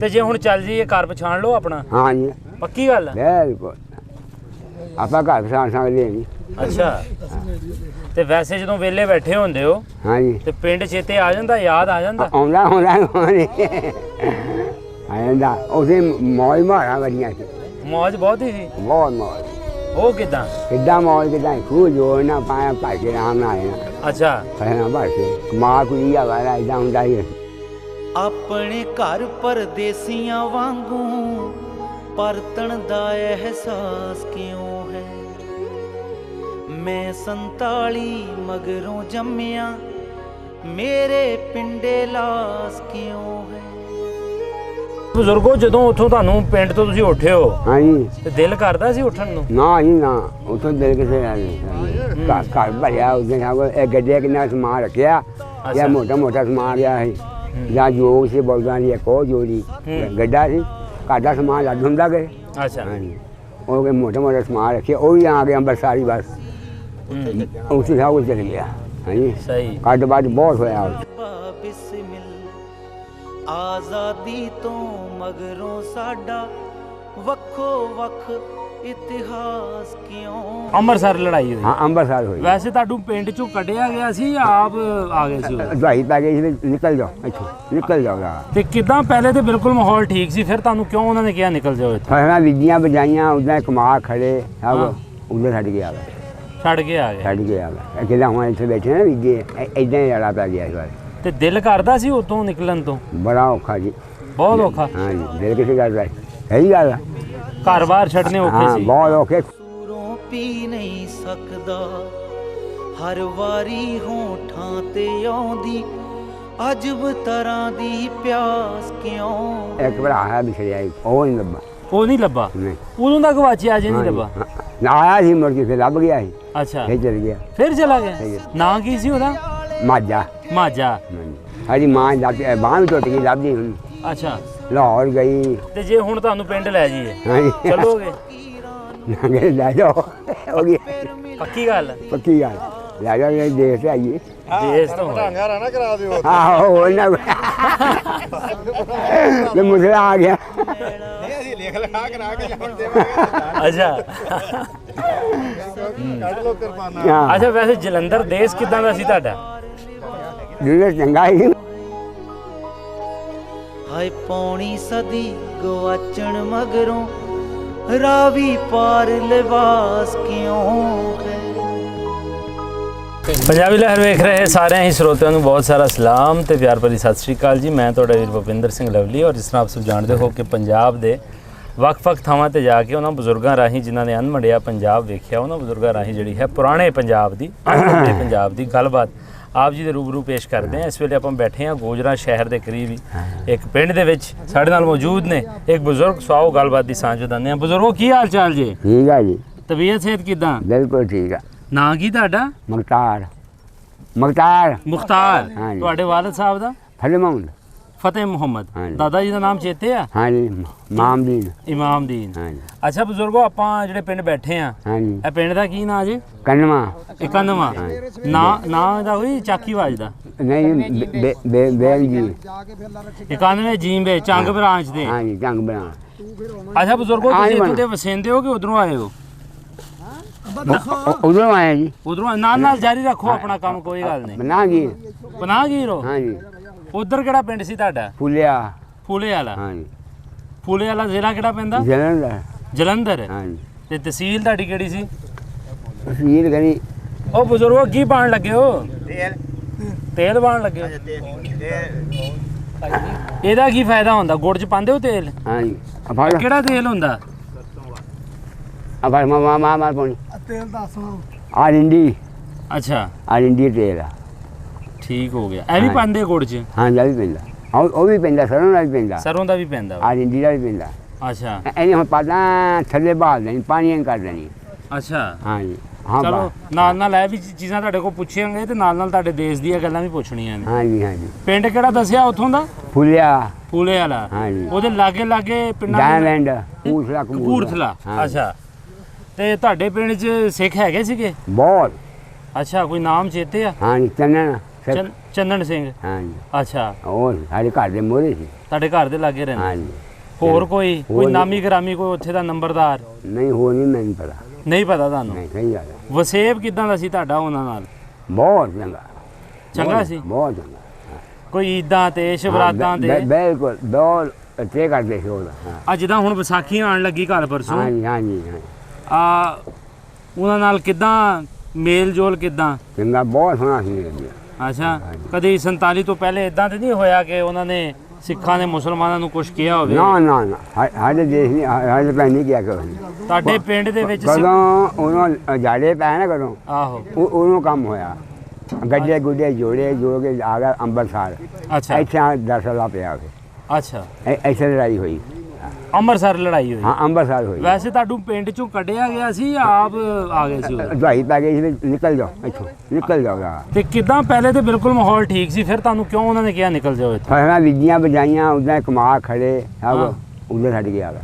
ਤੇ ਜੇ ਹੁਣ ਚੱਲ ਜਾਈਏ ਘਰ ਪਛਾਣ ਲਓ ਆਪਣਾ? हाँ जी ਪੱਕੀ ਗੱਲ ਆ? बिल्कुल आप घर पछाण सकते हैं जी। ਅੱਛਾ ਤੇ ਵੈਸੇ ਜਦੋਂ ਵਿਹਲੇ ਬੈਠੇ ਹੁੰਦੇ ਹੋ हाँ जी ਤੇ ਪਿੰਡ ਚੇਤੇ ਆ ਜਾਂਦਾ, ਯਾਦ ਆ ਜਾਂਦਾ? आउंदा आउंदा आंदा उसे मौज मारा बढ़िया सी ਮੌਜ ਬਹੁਤ ਹੀ ਸੀ। बहुत मौज ਉਹ ਕਿਦਾਂ? किदा मौज किदा खूह जोड़ना पाया भर के आराम ना आए ਅੱਛਾ कहना भर के माँ कुड़ी वाला इदा हुंदा ही ਆਪਣੇ ਘਰ ਪਰਦੇਸੀਆਂ ਵਾਂਗੂ ਪਰਤਣ ਦਾ ਅਹਿਸਾਸ ਕਿਉਂ ਹੈ। ਮੈਂ 47 ਮਗਰੋਂ ਜੰਮਿਆ ਮੇਰੇ ਪਿੰਡੇ ਲਾਸ ਕਿਉਂ ਹੈ। ਬਜ਼ੁਰਗੋ ਜਦੋਂ ਉੱਥੋਂ ਤੁਹਾਨੂੰ ਪਿੰਡ ਤੋਂ ਤੁਸੀਂ ਉੱਠੇ ਹੋ हाँ जी ਤੇ ਦਿਲ ਕਰਦਾ ਸੀ ਉੱਠਣ ਨੂੰ? ना जी ना उतो दिल किसे घर भरिया उसने सब गड्ढे किन्ना समान रखिया या मोटा मोटा समान गया है या जो से बोलदा नहीं एक और जोड़ी गड्ढा सी काटा समान लद हुंदा गए। ਅੱਛਾ हाँ जी वो के मोटा मोटा समान रखे वो भी आ गया अंबरसारी बस उसी सब कुछ चल गया। हाँ जी ਸਹੀ। कट बट बहुत होया ਬਿਸਮਿਲ ਆਜ਼ਾਦੀ ਤੋਂ ਮਗਰੋਂ ਸਾਡਾ ਵੱਖੋ ਵੱਖ ਇਤਿਹਾਸ ਕਿਉਂ। ਅੰਮ੍ਰਿਤਸਰ ਲੜਾਈ ਹੋਈ? हाँ अंबरसार हुई ਵੈਸੇ ਤੁਹਾਨੂੰ ਪਿੰਡ ਚੋਂ ਕੱਢਿਆ ਗਿਆ ਸੀ ਜਾਂ ਆਪ ਆ ਗਏ ਸੀ ਉਦੋਂ? दवाई पै गई निकल जाओ इत्थों निकल जाओ यार ਤੇ ਕਿਦਾਂ ਪਹਿਲੇ ਤੇ ਬਿਲਕੁਲ ਮਾਹੌਲ ਠੀਕ ਸੀ, ਫਿਰ ਤੁਹਾਨੂੰ ਕਿਉਂ ਉਹਨਾਂ ਨੇ ਕਿਹਾ ਨਿਕਲ ਜਾਓ ਇੱਥੋਂ? ਫਸਲਾਂ ਬੀਜੀਆਂ ਬਜਾਈਆਂ ਉਦਾਂ ਕਮਾਲ ਖੜੇ ਸਭ ਉਧਰ ਛੱਡ ਗਿਆ ਛੱਡ ਕੇ ਆ ਗਏ? ਛੱਡ ਗਿਆ ਕਿਹਦਾ ਹੁਣ ਇੱਥੇ ਬੈਠੇ ਨਾ ਬੀਜੇ ਇਦਾਂ ਹੀ ਰਲਾ ਪੈ ਗਿਆ ਇਸ ਵਾਰ। ਤੇ ਦਿਲ ਕਰਦਾ ਸੀ ਉਤੋਂ ਨਿਕਲਣ ਤੋਂ? ਬੜਾ ਔਖਾ ਜੀ ਬਹੁਤ ਔਖਾ? ਹਾਂ ਜੀ ਦਿਲ ਕਿਸੇ ਗੱਲ ਦਾ ਸਹੀ ਗੱਲ ਆ। ਘਰ-ਬਾਰ ਛੱਡਨੇ ਔਖੇ ਹਾਂ ਸੀ? ਬਹੁਤ ਔਖੇ। ਸੂਰੋਂ ਪੀ ਨਹੀਂ ਸਕਦਾ ਹਰ ਵਾਰੀ ਹੋਠਾਂ ਤੇ ਆਉਂਦੀ ਅਜਬ ਤਰ੍ਹਾਂ ਦੀ ਪਿਆਸ ਕਿਉਂ। ਇੱਕ ਭਰਾ ਆਇਆ ਵਿਛੜਿਆ ਉਹ ਨਹੀਂ ਲੱਭਾ। ਉਹ ਨਹੀਂ ਲੱਭਾ? ਨਹੀਂ ਉਦੋਂ ਦਾ ਗਵਾਚਿਆ ਅਜੇ ਨਹੀਂ ਲੱਭਾ? ਨਾ ਆਇਆ ਸੀ ਮੁੜ ਕੇ ਫਿਰ ਲੱਭ ਗਿਆ ਸੀ ਅੱਛਾ ਫਿਰ ਚਲ ਗਿਆ। ਫਿਰ ਚਲਾ ਗਿਆ? ਨਾਂ ਕੀ ਸੀ ਉਹਦਾ? ਮਾਝਾ। ਮਾਝਾ। ਸਾਡੀ ਮਾਂ ਬਾਂਹ ਵੀ ਟੁੱਟ ਗਈ ਲੱਭਦੀ ਹੁਣ ਅੱਛਾ ਲਾਹੌਰ ਗਈ। ਤੇ ਜੇ ਹੁਣ ਤੁਹਾਨੂੰ ਪਿੰਡ ਲੈ ਜਾਈਏ ਹਾਂ ਜੀ ਚਲੋਗੇ? ਨੰਗੇ ਲੈ ਜਾਓ ਹੋ ਗਈ ਪੱਕੀ ਗੱਲ? ਪੱਕੀ ਗੱਲ ਲੈ ਜਾਓ ਇਹ ਦੇਸ਼ ਆਈਏ ਦੇਸ਼ ਤੋਂ ਹੋਏ। ਆਹੋ ਉਹਨਾਂ ਤੇ ਮੁਸਲਾ ਆ ਗਿਆ। ਅੱਛਾ ਹਾਂ ਅੱਛਾ ਵੈਸੇ ਜਲੰਧਰ ਦੇਸ਼ ਕਿਦਾਂ ਦਾ ਸੀ ਤੁਹਾਡਾ? ਜਿਹਨੇ ਚੰਗਾ ਹੀ ਹਾਏ ਪੌਣੀ ਸਦੀ ਗਵਾਚਣ ਮਗਰੋਂ ਰਾਵੀ ਪਾਰ ਲਿਬਾਸ ਕਿਉਂ ਹੈ। ਪੰਜਾਬੀ ਲਹਿਰ ਵੇਖ ਰਹੇ ਸਾਰੇ ਹੀ ਸਰੋਤਿਆਂ ਨੂੰ ਬਹੁਤ ਸਾਰਾ ਸਲਾਮ ਤੇ ਪਿਆਰ ਭਰੀ ਸਤਿ ਸ਼੍ਰੀ ਅਕਾਲ ਜੀ। ਮੈਂ ਤੁਹਾਡਾ ਵੀਰ ਭੁਪਿੰਦਰ ਸਿੰਘ ਲਵਲੀ ਔਰ ਜਿਸ ਤਰ੍ਹਾਂ ਆਪ ਸਭ ਜਾਣਦੇ ਹੋ ਕਿ ਪੰਜਾਬ ਦੇ ਵੱਖ-ਵੱਖ ਥਾਵਾਂ ਤੇ ਜਾ ਕੇ ਉਹਨਾਂ ਬਜ਼ੁਰਗਾਂ ਰਾਹੀਂ ਜਿਨ੍ਹਾਂ ਨੇ ਅਣਮੜਿਆ ਪੰਜਾਬ ਵੇਖਿਆ ਉਹਨਾਂ ਬਜ਼ੁਰਗਾਂ ਰਾਹੀਂ ਜਿਹੜੀ ਹੈ ਪੁਰਾਣੇ ਪੰਜਾਬ ਦੀ ਅਣਮੜੇ ਪੰਜਾਬ ਦੀ ਗੱਲਬਾਤ ਆਪ ਜੀ ਦੇ ਰੂਬਰੂ ਪੇਸ਼ ਕਰਦੇ ਹਾਂ। ਇਸ ਵੇਲੇ ਆਪਾਂ ਬੈਠੇ ਹਾਂ ਗੋਜਰਾ ਸ਼ਹਿਰ ਦੇ ਕਰੀਬ ਹੀ ਇੱਕ ਪਿੰਡ ਦੇ ਵਿੱਚ ਸਾਡੇ ਨਾਲ ਮੌਜੂਦ ਨੇ ਇੱਕ ਬਜ਼ੁਰਗ। ਸਵਾਓ ਗੱਲਬਾਤ ਦੀ ਸਾਂਝ ਵਧਾਉਂਦੇ ਹਾਂ। ਬਜ਼ੁਰਗੋ ਕੀ ਹਾਲ ਚਾਲ ਜੀ? ਠੀਕ ਆ ਜੀ ਤਬੀਅਤ ਸਿਹਤ ਕਿਦਾਂ? ਬਿਲਕੁਲ ਠੀਕ ਆ। ਨਾਂ ਕੀ ਤੁਹਾਡਾ? ਮੁਖਤਾਰ ਮੁਖਤਾਰ। ਹਾਂਜੀ। ਤੁਹਾਡੇ ਵਾਲਿਦ ਸਾਹਿਬ ਦਾ? ਫਤਿਹ ਮੁਹੰਮਦ। ਫਤਿਹ ਮੁਹੰਮਦ। ਹਾਂਜੀ। ਦਾਦਾ ਜੀ ਦਾ ਨਾਮ ਚੇਤੇ ਆ? ਹਾਂਜੀ ਮਾਮਦੀਨ। ਇਮਾਮਦੀਨ। ਹਾਂਜੀ ਅੱਛਾ ਬਜ਼ੁਰਗੋ ਆਪਾਂ ਜਿਹੜੇ ਪਿੰਡ ਬੈਠੇ ਆ ਹਾਂਜੀ ਇਹ ਪਿੰਡ ਦਾ ਕੀ ਨਾਂ ਜੀ? ਕੰਨਵਾ 91। ਨਾਂ ਦਾ ਹੋਈ ਚਾਕੀ ਵਾਜ ਦਾ? ਨਹੀਂ ਬੇਲ ਜੀ 91 ਜੀਂਬੇ ਚੰਗ ਬ੍ਰਾਂਚ ਦੇ। ਹਾਂਜੀ ਜੰਗ ਬਣਾ। ਅੱਛਾ ਬਜ਼ੁਰਗੋ ਤੁਸੀਂ ਇੱਥੋਂ ਦੇ ਵਸਿੰਦੇ ਹੋ ਕਿ ਉਧਰੋਂ ਆਏ ਹੋ? ਉਧਰੋਂ ਆਏ ਜੀ ਉਧਰੋਂ ਨਾਲ ਜਾਰੀ ਰੱਖੋ ਆਪਣਾ ਕੰਮ, ਕੋਈ ਗੱਲ ਨਹੀਂ। ਬਣਾ ਜੀ ਪਨਾਹਗੀਰ ਹੋ? ਹਾਂਜੀ ਉਧਰ ਕਿਹੜਾ ਪਿੰਡ ਸੀ ਤੁਹਾਡਾ? ਫੁੱਲਿਆ। ਫੂਲੇ ਵਾਲਾ। ਹਾਂਜੀ ਫੂਲੇ ਵਾਲਾ ਜ਼ਿਲ੍ਹਾ ਕਿਹੜਾ ਪੈਂਦਾ? ਜਲੰਧਰ। ਜਲੰਧਰ। ਹਾਂਜੀ ਤੇ ਤਹਿਸੀਲ ਤੁਹਾਡੀ ਕਿਹੜੀ ਸੀ? ਤਹਿਸੀਲ ਕਰੀ। ਉਹ ਬਜ਼ੁਰਗੋ ਕੀ ਪਾਣ ਲੱਗੇ ਹੋ? ਤੇਲ ਪਾਣ ਲੱਗੇ ਹੋ? ਇਹਦਾ ਕੀ ਫਾਇਦਾ ਹੁੰਦਾ? ਗੁੜ ਚ ਪਾਉਂਦੇ ਹੋ ਤੇਲ? ਹਾਂਜੀ ਅਫਾੜ ਕਿਹੜਾ ਤੇਲ ਹੁੰਦਾ? ਅਫਾੜ ਮਾਰ ਪਾਣੀ ਤੇਲ ਦੱਸ ਆਰਿੰਡੀ। ਅੱਛਾ ਆਰਿੰਡੀ ਤੇਲ ਆ। ਠੀਕ ਹੋ ਗਿਆ। ਇਹ ਵੀ ਪਾਉਂਦੇ ਗੁੜ ਚ? ਹਾਂ ਜਾ ਵੀ ਪੈਂਦਾ ਉਹ ਵੀ ਪੈਂਦਾ ਸਰੋਂ ਦਾ ਵੀ ਪੈਂਦਾ ਸਰੋਂ ਦਾ ਵੀ ਪੈਂਦਾ ਵਾ? ਆਰਿੰਡੀ ਦਾ ਵੀ ਪੈਂਦਾ। ਅੱਛਾ ਇਹਨੇ ਹੁਣ ਪਾਣਾ ਥੱਲੇ ਬਾਲ ਦੇਣੀ ਪਾਣੀ ਨਹੀਂ ਕਰ ਦੇਣੀ। ਅੱਛਾ ਹਾਂਜੀ ਹਾਂ ਚਲੋ ਨਾਲ ਨਾਲ ਇਹ ਵੀ ਚੀਜ਼ਾਂ ਤੁਹਾਡੇ ਕੋਲ ਪੁੱਛਾਂਗੇ ਤੇ ਨਾਲ ਨਾਲ ਤੁਹਾਡੇ ਦੇਸ਼ ਦੀਆਂ ਗੱਲਾਂ ਵੀ ਪੁੱਛਣੀਆਂ ਨੇ। ਹਾਂਜੀ ਹਾਂਜੀ ਪਿੰਡ ਕਿਹੜਾ ਦੱਸਿਆ ਉੱਥੋਂ ਦਾ? ਫੁੱਲਿਆ। ਫੂਲੇ ਵਾਲਾ। ਹਾਂਜੀ ਉਹਦੇ ਲਾਗੇ ਪਿੰਡਾਂ ਡਾਇਲੈਂਡ ਕਪੂਰਥਲਾ। ਕਪੂਰਥਲਾ। ਅੱਛਾ ਤੇ ਤੁਹਾਡੇ ਪਿੰਡ 'ਚ ਸਿੱਖ ਹੈਗੇ ਸੀਗੇ? ਬਹੁਤ। ਅੱਛਾ ਕੋਈ ਨਾਮ ਚੇਤੇ ਆ? ਹਾਂਜੀ ਚੰਨਣ ਚੰਨਣ ਸਿੰਘ ਹਾਂਜੀ ਅੱਛਾ ਉਹ ਸਾਡੇ ਘਰ ਦੇ ਮੋਹਰੇ ਸੀ ਤੁਹਾਡੇ ਘਰ ਦੇ ਲਾਗੇ ਰਹਿੰਦੇ ਹਾਂਜੀ ਹੋਰ ਕੋਈ ਨਾਮੀ ਗ੍ਰਾਮੀ ਕੋਈ ਉੱਥੇ ਦਾ ਨੰਬਰਦਾਰ ਨਹੀਂ ਹੋ ਨਹੀਂ ਮੈਨੂੰ ਪਤਾ ਨਹੀਂ ਪਤਾ ਤੁਹਾਨੂੰ ਨਹੀਂ ਸਹੀ ਗੱਲ ਹੈ। ਵਸੇਬ ਕਿਦਾਂ ਦਾ ਸੀ ਤੁਹਾਡਾ ਉਹਨਾਂ ਨਾਲ ਬਹੁਤ ਚੰਗਾ ਚੰਗਾ ਸੀ ਬਹੁਤ ਚੰਗਾ ਕੋਈ ਈਦਾਂ ਤੇ ਸ਼ਬਰਾਤਾਂ ਤੇ ਬਿਲਕੁਲ ਬਹੁਤ ਅੱਛੇ ਕਰਦੇ ਸੀ ਉਹਦਾ ਹਾਂ ਅੱਜ ਜਿੱਦਾਂ ਹੁਣ ਵਿਸਾਖੀ ਆਉਣ ਲੱਗੀ ਘਰ ਪਰਸੋਂ ਹਾਂਜੀ ਹਾਂਜੀ ਹਾਂਜੀ ਆ ਉਹਨਾਂ ਨਾਲ ਕਿਦਾਂ ਮੇਲ ਜੋਲ ਕਿਦਾਂ ਚੰਗਾ ਬਹੁਤ ਸੋਹਣਾ ਸੀ ਲੱਗਿਆ ਅੱਛਾ ਕਦੀ 47 ਤੋਂ ਪਹਿਲੇ ਇਦਾਂ ਤੇ ਨਹੀਂ ਹੋਇਆ ਕਿ ਉਹਨਾਂ ਨੇ ਸਿੱਖਾਂ ਨੇ ਮੁਸਲਮਾਨਾਂ ਨੂੰ ਕੁਝ ਕਿਹਾ ਹੋਵੇ ਨਾ ਨਾ ਨਾ ਸਾਡੇ ਦੇਸ਼ ਨਹੀਂ ਸਾਡੇ ਪਿੰਡ ਨਹੀਂ ਕਿਹਾ ਕੋਈ ਤੁਹਾਡੇ ਪਿੰਡ ਦੇ ਵਿੱਚ ਕਦੋਂ ਉਹਨਾਂ ਜਾੜੇ ਪੈ ਨਾ ਕਦੋਂ ਆਹੋ ਉਹਨੂੰ ਕੰਮ ਹੋਇਆ ਗੱਡੇ ਗੁੱਡੇ ਜੋੜੇ ਜੋੜ ਕੇ ਆ ਗਿਆ ਅੰਬਰਸਰ ਅੱਛਾ ਇੱਥੇ ਆ 10 ਸਾਲ ਪਿਆ ਕੇ ਅੱਛਾ ਇੱਥੇ ਲੜਾਈ ਹੋਈ ਅੰਮ੍ਰਿਤਸਰ ਲੜਾਈ ਹੋਈ ਹਾਂ ਅੰਬਰਸਰ ਹੋਈ ਵੈਸੇ ਤੁਹਾਨੂੰ ਪਿੰਡ ਚੋਂ ਕੱਢਿਆ ਗਿਆ ਸੀ ਜਾਂ ਆਪ ਆ ਗਏ ਸੀ ਉਦੋਂ? ਦਵਾਈ ਪੈ ਗਈ ਸੀ ਵੀ ਨਿਕਲ ਜਾਓ ਇੱਥੋਂ ਨਿਕਲ ਜਾਓ ਯਾਰ ਤੇ ਕਿਦਾਂ ਪਹਿਲੇ ਤੇ ਬਿਲਕੁਲ ਮਾਹੌਲ ਠੀਕ ਸੀ ਫਿਰ ਤੁਹਾਨੂੰ ਕਿਉਂ ਉਹਨਾਂ ਨੇ ਕਿਹਾ ਨਿਕਲ ਜਾਓ ਇੱਥੋਂ ਫਸਲਾਂ ਬੀਜੀਆਂ ਬਜਾਈਆਂ ਉਦਾਂ ਕਮਾ ਖੜੇ ਹਾਂ। ਸਭ ਉਧਰ ਛੱਡ ਕੇ ਆ ਗਿਆ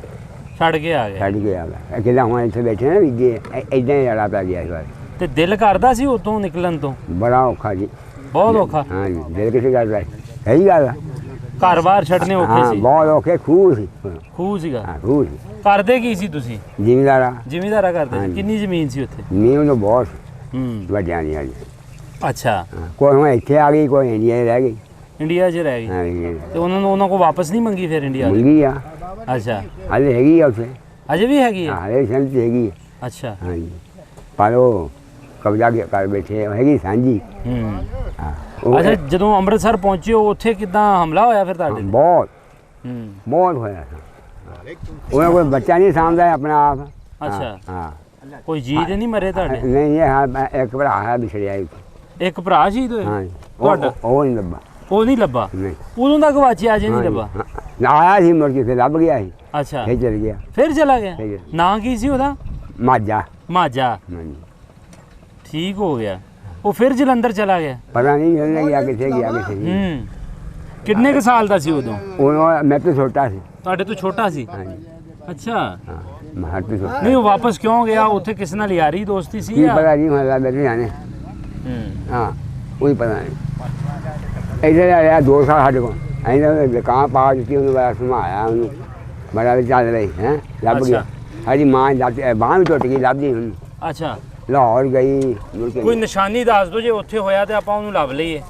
ਛੱਡ ਕੇ ਆ ਗਏ ਛੱਡ ਕੇ ਆ ਗਿਆ ਅਕੇਲਾ ਹੁਣ ਇੱਥੇ ਬੈਠੇ ਨਾ ਬੀਜੇ ਇਦਾਂ ਹੀ ਲੜਾ ਪੈ ਗਿਆ ਇਸ ਵਾਰ ਤੇ ਦਿਲ ਕਰਦਾ ਸੀ ਉਤੋਂ ਨਿਕਲਣ ਤੋਂ ਬੜਾ ਔਖਾ ਜੀ ਬਹੁਤ ਔਖਾ ਹਾਂ ਜੀ ਦਿਲ ਕਿਸੇ ਗੱਲ ਦਾ ਸਹੀ ਗੱਲ ਆ ਘਰ-ਬਾਰ ਛੱਡਨੇ ਔਖੇ ਹਾਂ ਸੀ ਬਹੁਤ ਔਖੇ ਖੂਹ ਸੀ ਖੂਹ ਸੀਗਾ ਹਾਂ ਖੂਹ ਸੀ ਕਰਦੇ ਕੀ ਸੀ ਤੁਸੀਂ ਜ਼ਿਮੀਦਾਰਾ ਜ਼ਿਮੀਂਦਾਰਾ ਕਰਦੇ ਸੀ ਹਾਂਜੀ। ਕਿੰਨੀ ਜ਼ਮੀਨ ਸੀ ਉੱਥੇ ਨੀਂਹ ਨੂੰ ਬਹੁਤ ਹੂੰ ਵੱਡਿਆਂ ਦੀ ਹਾਂਜੀ ਅੱਛਾ ਹਾਂ, ਕੋਈ ਹੁਣ ਇੱਥੇ ਆ ਗਈ ਕੋਈ ਇੰਡੀਆ 'ਚ ਰਹਿ ਗਈ ਇੰਡੀਆ 'ਚ ਰਹਿ ਗਈ ਹਾਂ ਜੀ ਤੇ ਉਹਨਾਂ ਕੋਲ ਵਾਪਸ ਨਹੀਂ ਮੰਗੀ ਫਿਰ ਇੰਡੀਆ ਮਿਲ ਗਈ ਆ ਅੱਛਾ ਹਾਲੇ ਹੈਗੀ ਆ ਉੱਥੇ ਅਜੇ ਵੀ ਹੈਗੀ ਹੈ ਹਾਲੇ ਸੰਤ ਹੈਗੀ ਆ ਅੱਛਾ ਹਾਂਜੀ ਪਰ ਉਹ ਕਬਜ਼ਾ ਕਰ ਬੈਠੇ ਹੈਗੀ ਸਾਂਝੀ ਹੂੰ ਹਾਂ ਉਹ ਅੱਛਾ ਜਦੋਂ ਅੰਮ੍ਰਿਤਸਰ ਪਹੁੰਚੇ ਹੋ ਉੱਥੇ ਕਿਦਾਂ ਹਮਲਾ ਹੋਇਆ ਫਿਰ ਤੁਹਾਡੇ ਤੇ ਬਹੁਤ ਹੂੰ ਬਹੁਤ ਹੋਇਆ ਉਹਨਾਂ ਕੋਈ ਬੱਚਾ ਨਹੀਂ ਸਾਂਭਦਾ ਆਪਣਾ ਆਪ ਅੱਛਾ ਹਾਂ ਕੋਈ ਜੀ ਤੇ ਨਹੀਂ ਮਰੇ ਤੁਹਾਡੇ ਨਹੀਂ ਇਹ ਹਾਂ ਇੱਕ ਭਰਾ ਹੈ ਵਿਛੜਿਆ ਇੱਥੇ ਇੱਕ ਭਰਾ ਸ਼ਹੀਦ ਹੋਏ ਹਾਂ ਤੁਹਾਡਾ? ਉਹ ਨਹੀਂ ਲੱਭਾ ਉਹ ਨਹੀਂ ਲੱਭਾ ਨਹੀਂ ਉਦੋਂ ਦਾ ਗਵਾਚਿਆ ਅਜੇ ਨਹੀਂ ਲੱਭਾ ਹਾਂ, ਨਾ ਆਇਆ ਸੀ ਮੁੜ ਕੇ ਫਿਰ ਲੱਭ ਗਿਆ ਸੀ ਅੱਛਾ ਫਿਰ ਚਲ ਗਿਆ ਫਿਰ ਚਲਾ ਗਿਆ ਫਿਰ। ਨਾਂ ਕੀ ਸੀ ਉਹਦਾ ਮਾਝਾ ਮਾਝਾ ਹਾਂਜੀ ਠੀਕ ਹੋ ਗਿਆ ਉਹ ਫਿਰ ਜਲੰਧਰ ਚਲਾ ਗਿਆ ਪਤਾ ਨਹੀਂ ਉਹਨੇ ਗਿਆ ਕਿੱਥੇ ਨਹੀਂ ਹੂੰ ਕਿੰਨੇ ਕੁ ਸਾਲ ਦਾ ਸੀ ਉਦੋਂ ਉਹ ਮੈਂ ਤਾਂ ਛੋਟਾ ਸੀ ਤੁਹਾਡੇ ਤੋਂ ਛੋਟਾ ਸੀ ਹਾਂਜੀ ਅੱਛਾ ਹਾਂ ਮੈਂ ਤਾਂ ਛੋਟਾ ਨਹੀਂ ਉਹ ਵਾਪਸ ਕਿਉਂ ਗਿਆ ਉੱਥੇ ਕਿਸੇ ਨਾਲ ਯਾਰੀ ਦੋਸਤੀ ਸੀ ਕੀ ਜਾਂ ਪਤਾ ਨਹੀਂ ਮਤਲਬ ਬੈਠੇ ਜਾਣੇ ਹੂੰ ਹਾਂ ਕੋਈ ਪਤਾ ਨਹੀਂ ਇੱਧਰ ਆਇਆ 2 ਸਾਲ ਸਾਡੇ ਕੋਲ ਐਂ ਦੁਕਾਨ ਪਾ ਦਿੱਤੀ ਉਹਨੂੰ ਬੜਾ ਸਮਾਇਆ ਉਹਨੂੰ ਬੜਾ ਵੀ ਚੱਲ ਰਹੀ ਹੈ ਲੱਭ ਗਿਆ ਸਾਡੀ ਮਾਂ ਬਾਂਹ ਵੀ ਟੁੱਟ ਗਈ ਲੱਭਦੀ ਹੁਣ ਅੱਛਾ ਲਾਹੌਰ ਗਈ ਮੁੜ ਕੇ ਕੋਈ ਨਿਸ਼ਾਨੀ ਦੱਸ ਦਿਓ ਜੇ ਉੱਥੇ ਹੋਇਆ ਤੇ ਆਪਾਂ ਉਹਨੂੰ ਲੱਭ ਲਈਏ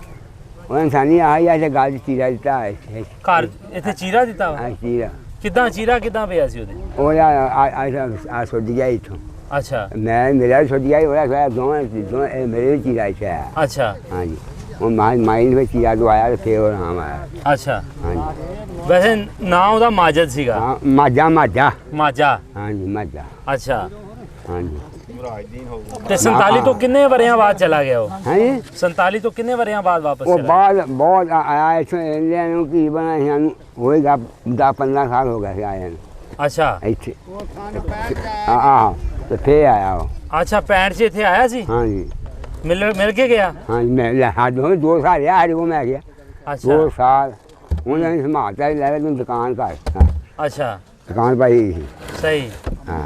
ਉਹ ਇਨਸਾਨੀ ਆਈ ਆ ਤੇ ਗੱਲ ਦੀ ਚੀਰਾ ਦਿੱਤਾ ਹੈ ਘਰ ਇੱਥੇ ਚੀਰਾ ਦਿੱਤਾ ਵਾ? ਚੀਰਾ ਕਿੱਦਾਂ ਚੀਰਾ ਕਿੱਦਾਂ ਪਿਆ ਸੀ ਉਹਦੇ ਉਹ ਆ ਸੁੱਟ ਗਿਆ ਇੱਥੋਂ ਅੱਛਾ ਮੈਂ ਮੇਰਾ ਵੀ ਸੁੱਟ ਗਿਆ ਉਹਦਾ ਦੋਵੇਂ ਮੇਰੇ ਵੀ ਚੀਰਾ ਇੱਥੇ ਆਇਆ ਅੱਛਾ ਹਾਂਜੀ ਉਹ ਮਾਈਨ ਵਿੱਚ ਚੀਰਾ ਤੋਂ ਆਇਆ ਤੇ ਫਿਰ ਉਹ ਨਾਮ ਆਇਆ ਅੱਛਾ ਹਾਂਜੀ ਵੈਸੇ ਨਾਂ ਉਹਦਾ ਮਾਜਦ ਸੀਗਾ ਹਾਂ ਮਾਝਾ ਮਾਝਾ ਮਾਜਾ ਹਾਂਜੀ ਮਾਝਾ ਅੱਛਾ ਹਾਂਜੀ ਤੇ 47 ਤੋਂ ਕਿੰਨੇ ਵਰਿਆਂ ਬਾਅਦ ਚਲਾ ਗਿਆ ਉਹ ਹਾਂਜੀ 47 ਤੋਂ ਕਿੰਨੇ ਵਰਿਆਂ ਬਾਅਦ ਵਾਪਸ ਉਹ ਚਲਾ ਬਾਅਦ ਬਹੁਤ ਆਇਆ ਇੱਥੇ ਇੰਡੀਆ ਨੂੰ ਕੀ ਬਣਾ ਸਾਨੂੰ ਹੋਏਗਾ 10-15 ਸਾਲ ਹੋ ਗਏ ਸੀ ਆਇਆ ਨੂੰ ਗਿਆ? ਅੱਛਾ ਇੱਥੇ ਆਹ ਤੇ ਫੇਰ ਆਇਆ ਉਹ ਅੱਛਾ 65 ਚ ਇੱਥੇ ਆਇਆ ਸੀ ਹਾਂਜੀ ਮਿਲ ਕੇ ਗਿਆ ਹਾਂਜੀ ਮੈਂ ਸਾਡੇ ਕੋਲ 2 ਸਾਲ ਰਿਹਾ ਸਾਡੇ ਕੋਲ ਮੈਂ ਗਿਆ 2 ਅੱਛਾ ਸਾਲ ਉਹਨਾਂ ਨੇ ਸੰਭਾਲਤਾ ਲੈ ਕੇ ਤੂੰ ਦੁਕਾਨ ਘਰ ਹਾਂ, ਅੱਛਾ ਦੁਕਾਨ ਪਾਈ ਸੀ ਸਹੀ ਹਾਂ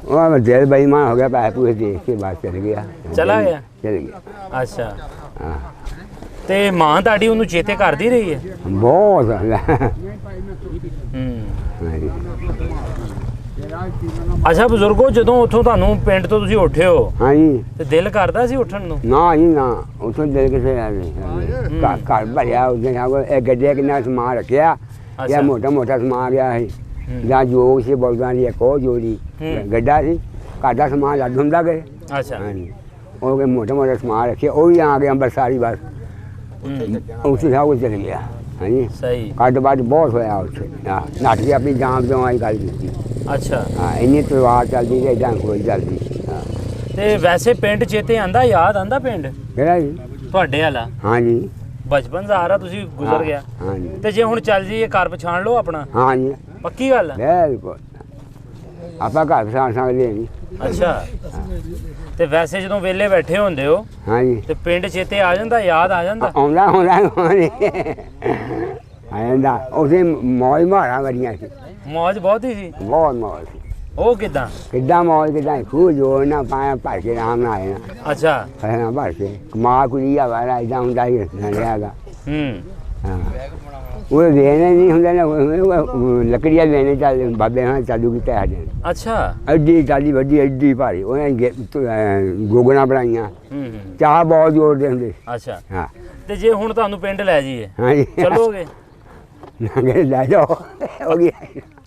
ਉਹ ਦਿਲ ਬੇਈਮਾਨ ਹੋ ਗਿਆ ਪੈਸੇ ਪੂਸੇ ਦੇਖ ਕੇ ਬਾਅਦ ਚਲ ਗਿਆ ਚਲਾ ਗਿਆ? ਚਲ ਗਿਆ ਅੱਛਾ ਹਾਂ ਤੇ ਮਾਂ ਤੁਹਾਡੀ ਉਹਨੂੰ ਚੇਤੇ ਕਰਦੀ ਰਹੀ ਹੈ ਬਹੁਤ ਹੂੰ ਹਾਂਜੀ ਅੱਛਾ ਬਜ਼ੁਰਗੋ ਜਦੋਂ ਉੱਥੋਂ ਤੁਹਾਨੂੰ ਪਿੰਡ ਤੋਂ ਤੁਸੀਂ ਉੱਠੇ ਹੋ ਹਾਂਜੀ ਤੇ ਦਿਲ ਕਰਦਾ ਸੀ ਉੱਠਣ ਨੂੰ ਨਾ ਜੀ ਨਾ ਉੱਥੋਂ ਦਿਲ ਕਿਸੇ ਆ ਨਹੀਂ ਘਰ ਭਰਿਆ ਉਹਦੇ ਨਾਲ ਇਹ ਗੱਡੇ ਕਿੰਨਾ ਸਮਾਨ ਰੱਖਿਆ ਅੱਛਾ। ਜਾਂ ਮੋਟਾ ਮੋਟਾ ਸਮਾਨ ਗਿਆ ਸੀ ਜਾਂ ਜੋਗ ਸੀ ਬੋਲਦਾਂ ਦੀ ਇੱਕ ਉਹ ਜੋੜੀ ਗੱਡਾ ਸੀ ਘਰ ਦਾ ਸਮਾਨ ਲੱਗ ਹੁੰਦਾ ਗਏ ਅੱਛਾ ਹਾਂਜੀ ਉਹ ਕੇ ਮੋਟਾ ਮੋਟਾ ਸਮਾਨ ਰੱਖਿਆ ਉਹ ਵੀ ਆ ਗਿਆ ਅੰਬਰਸਾਰੀ ਬਸ ਉੱਥੇ ਸਭ ਕੁਝ ਚਲ ਗਿਆ ਹਾਂਜੀ ਸਹੀ ਕੱਢ ਵੱਢ ਬਹੁਤ ਹੋਇਆ ਉੱਥੇ ਹਾਂ ਨੱਠ ਕੇ ਆਪਣੀ ਜਾਨ ਤੋਂ ਆਈ ਗੱਲ ਕੀਤੀ ਅੱਛਾ ਹਾਂ ਇੰਨੀ ਤਲਵਾਰ ਚੱਲਦੀ ਤੇ ਇਦਾਂ ਕੋਈ ਚੱਲਦੀ ਹਾਂ ਤੇ ਵੈਸੇ ਪਿੰਡ ਚੇਤੇ ਆਂਦਾ ਯਾਦ ਆਂਦਾ ਪਿੰਡ ਕਿਹੜਾ ਜੀ ਤੁਹਾਡੇ ਵਾਲਾ ਹਾਂਜੀ ਬਚਪਨ ਸਾਰਾ ਤੁਸੀਂ ਗੁਜ਼ਰ ਗਿਆ ਹਾਂਜੀ ਤੇ ਜੇ ਹੁਣ ਚੱਲ ਜਾਈਏ ਘਰ ਪਛਾਣ ਲਓ ਆਪਣਾ ਹਾਂਜੀ ਪੱਕੀ ਗੱਲ ਹੈ ਬਿਲਕੁਲ ਆਪਾਂ ਘਰ ਪਛਾਣ ਸਕਦੇ ਨਹੀਂ ਅੱਛਾ ਤੇ ਵੈਸੇ ਜਦੋਂ ਵਿਹਲੇ ਬੈਠੇ ਹੁੰਦੇ ਹੋ ਹਾਂਜੀ ਤੇ ਪਿੰਡ ਚੇਤੇ ਆ ਜਾਂਦਾ ਯਾਦ ਆ ਜਾਂਦਾ ਆਉਂਦਾ ਆਉਂਦਾ ਉਹਦੇ ਮੌਜ ਮਾਰਾਂ ਕਰੀਆਂ ਸੀ ਮੌਜ ਬਹੁਤ ਹੀ ਸੀ ਬਹੁਤ ਮੌਜ ਸੀ ਉਹ ਕਿਦਾਂ? ਕਿੱਦਾਂ ਮੌਜ ਕਿੱਦਾਂ ਖੂਹ ਜੋੜ ਨਾ ਪਾਇਆ ਭਰ ਕੇ ਆਰਾਮ ਨਾਲ ਆਏ ਨਾ ਅੱਛਾ। ਫਸਣਾ ਭਰ ਕੇ ਕਮਾ ਕੁੜੀ ਆ ਵਾਲਾ ਇਦਾਂ ਹੁੰਦਾ ਹੀ ਰਹਿਗਾ। ਹਾਂ ਉਹ ਵੇਣੇ ਨਹੀਂ ਹੁੰਦੇ ਨਾ ਲੱਕੜੀਆਂ ਵੇਣੇ ਚੱਲ ਬਾਬੇ ਹਾਂ ਚਾਲੂ ਕੀਤਾ ਸਾਡੇ ਨੇ। ਅੱਛਾ। ਐਡੀ ਟਾਲੀ ਵੱਡੀ ਐਡੀ ਭਾਰੀ ਉਹਨੇ ਗੋਗਣਾ ਬਣਾਈਆਂ। ਚਾਹ ਬਹੁਤ ਜੋੜਦੇ ਹੁੰਦੇ। ਅੱਛਾ। ਹਾਂ ਤੇ ਜੇ ਹੁਣ ਤੁਹਾਨੂੰ ਪਿੰਡ ਲੈ ਜਾਈਏ ਹਾਂਜੀ ਚਲੋਗੇ? ਲੈ ਜਾਓ ਹੋ ਗਈ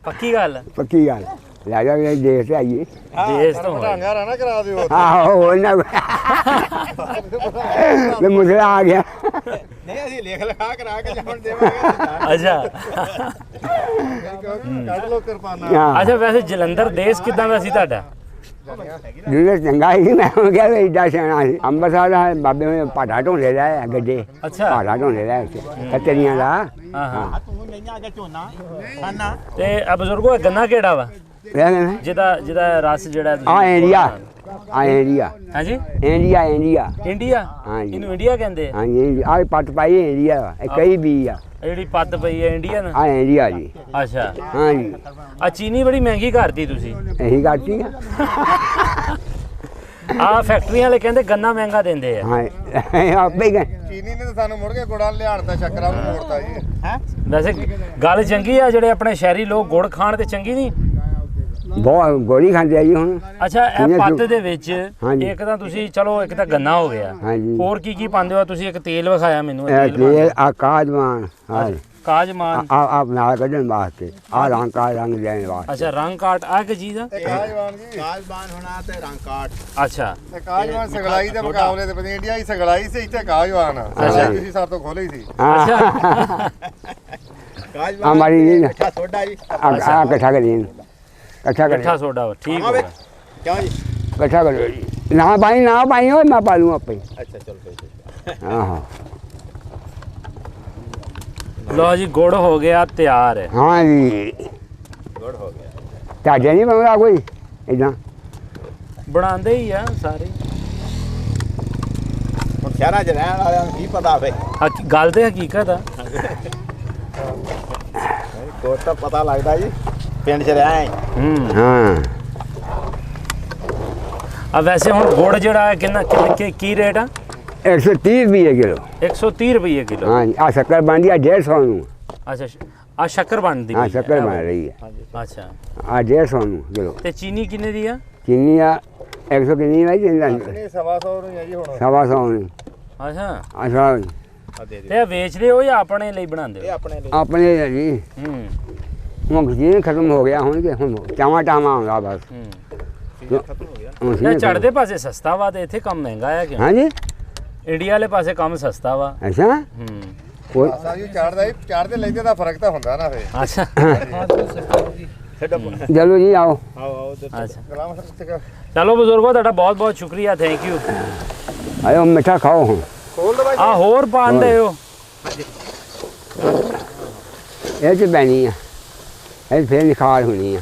ਪੱਕੀ ਗੱਲ? ਪੱਕੀ ਗੱਲ ਲੈ ਜਾਓ ਇਹ ਦੇਸ਼ ਤੇ ਆਈਏ। ਦੇਸ਼ ਤੋਂ ਹੋਏ। ਨਾ ਕਰਾ ਦਿਓ ਆਹੋ ਉਹਨਾਂ ਮੈਂ ਮੁਸਲਾ ਆ ਗਿਆ। ਨਹੀਂ ਅਸੀਂ ਲਿਖ ਲਿਖਾ ਕਰਾ ਕੇ ਜਾਣ ਦੇਵਾਂਗੇ। ਅੱਛਾ। ਕੱਢ ਲੋ ਕਿਰਪਾਨਾ। ਹਾਂ ਅੱਛਾ ਵੈਸੇ ਜਲੰਧਰ ਦੇਸ਼ ਕਿਦਾਂ ਦਾ ਸੀ ਤੁਹਾਡਾ? ਜਿਹਨੇ ਚੰਗਾ ਸੀ ਮੈਂ ਕਿਹਾ ਵੀ ਏਡਾ ਸਿਆਣਾ ਸੀ। ਅੰਮ੍ਰਿਤਸਰ ਦਾ ਬਾਬੇ ਨੇ ਪਾਟਾ ਢੋਂਦੇ ਦਾ ਗੱਡੇ। ਅੱਛਾ। ਪਾਟਾ ਢੋਂਦੇ ਦਾ ਕਤਰੀਆਂ ਦਾ। ਹਾਂ ਹਾਂ। ਤੂੰ ਲਈਆਂ ਅੱਗੇ ਝੋਨਾ ਖਾਨਾ ਤੇ ਆ ਬਜ਼ੁਰਗੋ ਇਹ ਗੰਨਾ ਕਿਹੜਾ ਵਾ ਜਿਹਦਾ ਰਸ ਜਿਹੜਾ ਆ ਇੰਡੀਆ ਆ ਇੰਡੀਆ ਹਾਂਜੀ ਇੰਡੀਆ ਇੰਡੀਆ ਇੰਡੀਆ? ਹਾਂਜੀ। ਇਹਨੂੰ ਇੰਡੀਆ ਕਹਿੰਦੇ ਆ? ਹਾਂਜੀ ਆ ਪੱਟ ਪਾਈ ਇੰਡੀਆ ਇਹ ਕਈ ਵੀ ਆ ਇਹ ਜਿਹੜੀ ਪੱਤ ਪਈ ਹੈ ਇੰਡੀਅਨ? ਆ ਇੰਡੀਆ ਜੀ। ਅੱਛਾ। ਹਾਂਜੀ ਆ ਚੀਨੀ ਬੜੀ ਮਹਿੰਗੀ ਕਰਤੀ ਤੁਸੀਂ। ਇਹੀ ਕਰਤੀ ਆ। ਆ ਫੈਕਟਰੀਆਂ ਵਾਲੇ ਕਹਿੰਦੇ ਗੰਨਾ ਮਹਿੰਗਾ ਦਿੰਦੇ ਆ। ਹਾਂ ਆਪੇ ਗਏ ਚੀਨੀ ਨੇ ਤਾਂ ਸਾਨੂੰ ਮੁੜ ਕੇ ਗੁੜਾ ਲਿਆੜਦਾ ਸ਼ੱਕਰਾਂ ਨੂੰ ਮੋੜਤਾ ਜੀ ਹੈ। ਵੈਸੇ ਗੱਲ ਚੰਗੀ ਆ ਜਿਹੜੇ ਆਪਣੇ ਸ਼ਹਿਰੀ ਲੋਕ ਗੁੜ ਖਾਣ ਤੇ ਚੰਗੀ ਨਹੀਂ? ਬਹੁਤ ਗੋਲੀ ਖਾਂਦੇ ਆ ਜੀ ਹੁਣ। ਅੱਛਾ ਇਹ ਕਿੰਨੇ ਪੱਤ ਜੋ- ਦੇ ਵਿੱਚ ਹਾਂਜੀ। ਇੱਕ ਤਾਂ ਤੁਸੀਂ ਚਲੋ ਇੱਕ ਤਾਂ ਗੰਨਾ ਹੋ ਗਿਆ, ਹਾਂਜੀ। ਹੋਰ ਕੀ ਕੀ ਪਾਉਂਦੇ ਹੋ ਤੁਸੀਂ? ਇੱਕ ਤੇਲ ਵਿਖਾਇਆ ਮੈਨੂੰ, ਇਹ ਇਹ ਤੇਲ ਪਾਉਂਦੇ ਤੇਲ ਹੋ। ਆ ਕਾਜਮਾਨ ਹਾਂ ਕਾਜਮਾਨ। ਆ ਨਾਲ ਕੱਢਣ ਵਾਸਤੇ ਆ ਰੰਗ ਲੈਣ ਵਾਸਤੇ। ਅੱਛਾ ਰੰਗ ਕਾਟ ਆ ਕੀ ਚੀਜ਼ ਆ? ਤੇ ਕਾਜਵਾਨ ਜੀ ਕਾਜਵਾਨ ਹੋਣਾ ਤੇ ਰੰਗ ਕਾਟ। ਅੱਛਾ ਤੇ ਕਾਜਵਾਨ ਸਗਲਾਈ ਦੇ ਮੁਕਾਬਲੇ ਤੇ ਪਤਾ ਇੰਡੀਆ ਹੀ ਸਗਲਾਈ ਸੀ ਇੱਥੇ ਕਾਜਵਾਨ ਆ। ਅੱਛਾ। ਤੁਸੀਂ ਸਾਡੇ ਤੋਂ ਖੋਲੇ ਸੀ ਅੱਛਾ। ਕਾਜਵਾਨ ਹਮਾਰੀ ਜੀ ਅੱਛਾ ਸੋਡਾ ਜੀ ਆ ਇਕੱਠਾ ਕਰੀਏ ਇਕੱਠਾ ਮਿੱਠਾ ਕਰੀਏ ਸੋਡਾ ਵਾ, ਠੀਕ ਹੋ ਗਿਆ। ਕਿਉਂ ਜੀ? ਇਕੱਠਾ ਕਰਿਓ ਜੀ। ਨਾ ਪਾਈ ਹੋਏ ਮੈਂ ਪਾ ਲੂੰ ਆਪੇ। ਅੱਛਾ ਚਲ ਪਈ। ਆਹੋ ਲਓ ਜੀ ਗੁੜ ਹੋ ਗਿਆ ਤਿਆਰ ਹੈ। ਹਾਂ ਜੀ ਗੁੜ ਹੋ ਗਿਆ। ਤੁਹਾਡੇ ਨਹੀਂ ਬਣਦਾ ਕੋਈ ਇਦਾਂ? ਬਣਾਉਂਦੇ ਹੀ ਆ ਸਾਰੇ। ਹੁਣ ਸ਼ਹਿਰਾਂ 'ਚ ਰਹਿਣ ਵਾਲਿਆਂ ਨੂੰ ਕੀ ਪਤਾ ਫੇ? ਗੱਲ ਤੇ ਹਕੀਕਤ ਆ। ਕੋਈ ਤਾਂ ਪਤਾ ਲੱਗਦਾ ਜੀ ਪਿੰਡ 'ਚ ਰਹਿ ਹਾਂ ਆ ਵੈਸੇ ਹੁਣ ਗੁੜ ਜਿਹੜਾ ਹੈ ਕਿੰਨਾ ਕੀ ਰੇਟ ਆ? 130 ਰੁਪਏ ਕਿਲੋ। 130 ਰੁਪਏ ਕਿਲੋ। ਹਾਂ ਆ ਸ਼ੱਕਰ ਬਣਦੀ ਆ 150 ਨੂੰ। ਅੱਛਾ ਆ ਸ਼ੱਕਰ ਬਣਦੀ ਹਾਂ ਪਈ ਹੈ। ਸ਼ੱਕਰ ਬਣ ਰਹੀ ਹੈ ਅੱਛਾ ਆ 150 ਨੂੰ ਕਿਲੋ। ਤੇ ਚੀਨੀ ਕਿੰਨੇ ਦੀ ਆ? ਚੀਨੀ ਆ 100 ਕਿੰਨੀ ਨਹੀਂ ਜਿੰਦਾ ਨਹੀਂ 125 ਨੂੰ ਹੈ ਜੀ ਹੁਣ। 125 ਨੂੰ। ਅੱਛਾ ਅੱਛਾ ਆ ਦੇ ਦੇ ਤੇ ਇਹ ਵੇਚਦੇ ਹੋ ਜਾਂ ਆਪਣੇ ਲਈ ਬਣਾਉਂਦੇ ਇਹ ਹੋ? ਆਪਣੇ ਲਈ ਆਪਣੇ ਹੈ ਜੀ ਹੂੰ ਹੁਣ ਜੀ ਖਤਮ ਹੋ ਗਿਆ ਹੁਣ ਕਿ ਹੁਣ ਚਾਵਾ ਆਉਂਦਾ ਬਸ। ਹੂੰ। ਖਤਮ ਹੋ ਗਿਆ। ਹੁਣ ਨਾ ਸੀਜ਼ਨ ਚੜ੍ਹਦੇ ਪਾਸੇ ਸਸਤਾ ਵਾ ਤੇ ਇੱਥੇ ਕੰਮ ਮਹਿੰਗਾ ਆ ਕਿਉਂ? ਹਾਂਜੀ ਇੰਡੀਆ ਵਾਲੇ ਪਾਸੇ ਕੰਮ ਸਸਤਾ ਵਾ। ਅੱਛਾ ਹੂੰ। ਕੋਈ ਸਾਰੀ ਚੜਦਾ ਹੀ ਚੜਦੇ ਲੈਂਦੇ ਦਾ ਫਰਕ ਤਾਂ ਹੁੰਦਾ ਨਾ ਫੇ। ਅੱਛਾ ਛੱਡੋ ਚਲੋ ਜੀ ਆਓ ਆਓ ਆਓ ਅੱਛਾ ਗੁਲਾਮ ਸਰ ਚਲੋ ਬਜ਼ੁਰਗੋ ਤੁਹਾਡਾ ਬਹੁਤ ਬਹੁਤ ਸ਼ੁਕਰੀਆ, ਥੈਂਕ ਯੂ। ਆਇਓ ਮਿੱਠਾ ਖਾਓ ਹੁਣ। ਖੋਲ ਦੋ ਬਾਈ ਆ ਹੋਰ ਪਾਉਂਦੇ ਹੋ? ਇਹ ਚ ਬੈਣੀ ਆ ਇਹ ਫੇਰ ਨਿਖਾਰ ਹੋਣੀ ਆ।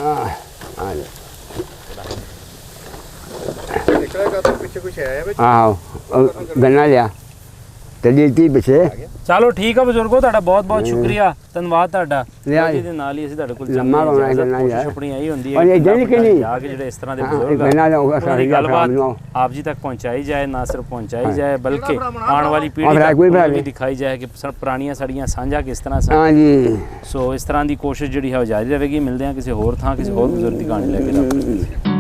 ਆ ਲੈ ਨਿਕਲੇਗਾ ਤਾਂ ਪਿੱਛੇ ਕੁਛ ਹੈ ਵਿੱਚ ਆਹੋ ਗੰਨਾ ਲਿਆ ਤੇ ਦਿੱਤੀ ਪਿੱਛੇ ਚਲੋ ਠੀਕ ਆ ਬਜ਼ੁਰਗੋ, ਤੁਹਾਡਾ ਬਹੁਤ ਬਹੁਤ ਸ਼ੁਕਰੀਆ, ਧੰਨਵਾਦ ਤੁਹਾਡਾ। ਲਿਆ ਜੀ। ਇਹਦੇ ਨਾਲ ਹੀ ਅਸੀਂ ਤੁਹਾਡੇ ਕੋਲ ਲੰਮਾ ਜਾਂਦੇ ਹਾਂ, ਲਾਉਣਾ ਇਜਾਜ਼ਤ, ਗੰਨਾ ਕੋਸ਼ਿਸ਼ ਯਾਰ। ਆਪਣੀ ਆਹੀ ਹੁੰਦੀ ਔਰ ਇਹ ਜਿਹੜੀ ਕਿ ਨਹੀਂ? ਜਾ ਕੇ ਜਿਹੜੇ ਇਸ ਤਰ੍ਹਾਂ ਦੇ ਹਾਂ, ਇਹ ਬਜ਼ੁਰਗ ਗੰਨਾ ਲਾਊਗਾ, ਉਹਨਾਂ ਦੀ ਸਾਰੀ ਗੱਲਬਾਤ ਗੱਲ ਆਪ ਜੀ ਤੱਕ ਪਹੁੰਚਾਈ ਜਾਏ, ਨਾ ਸਿਰਫ ਪਹੁੰਚਾਈ ਜਾਏ ਬਲਕਿ ਆਉਣ ਵਾਲੀ ਪੀੜ੍ਹੀ ਔਰ ਤੱਕ ਕੋਈ ਭਰਾ ਵੀ ਨਹੀਂ। ਦਿਖਾਈ ਜਾਏ ਕਿ ਪੁਰਾਣੀਆਂ ਸਾਡੀਆਂ ਸਾਂਝਾਂ ਕਿਸ ਤਰ੍ਹਾਂ ਸਨ। ਹਾਂ ਜੀ ਸੋ ਇਸ ਤਰ੍ਹਾਂ ਦੀ ਕੋਸ਼ਿਸ਼ ਜਿਹੜੀ ਹੈ ਉਹ ਜਾਰੀ ਰਹੇਗੀ। ਮਿਲਦੇ ਹਾਂ ਕਿਸੇ ਹੋਰ ਥਾਂ ਕਿਸੇ ਹੋਰ ਬਜ਼ੁਰਗ ਦੀ ਕਹਾਣੀ ਲੈ ਕੇ।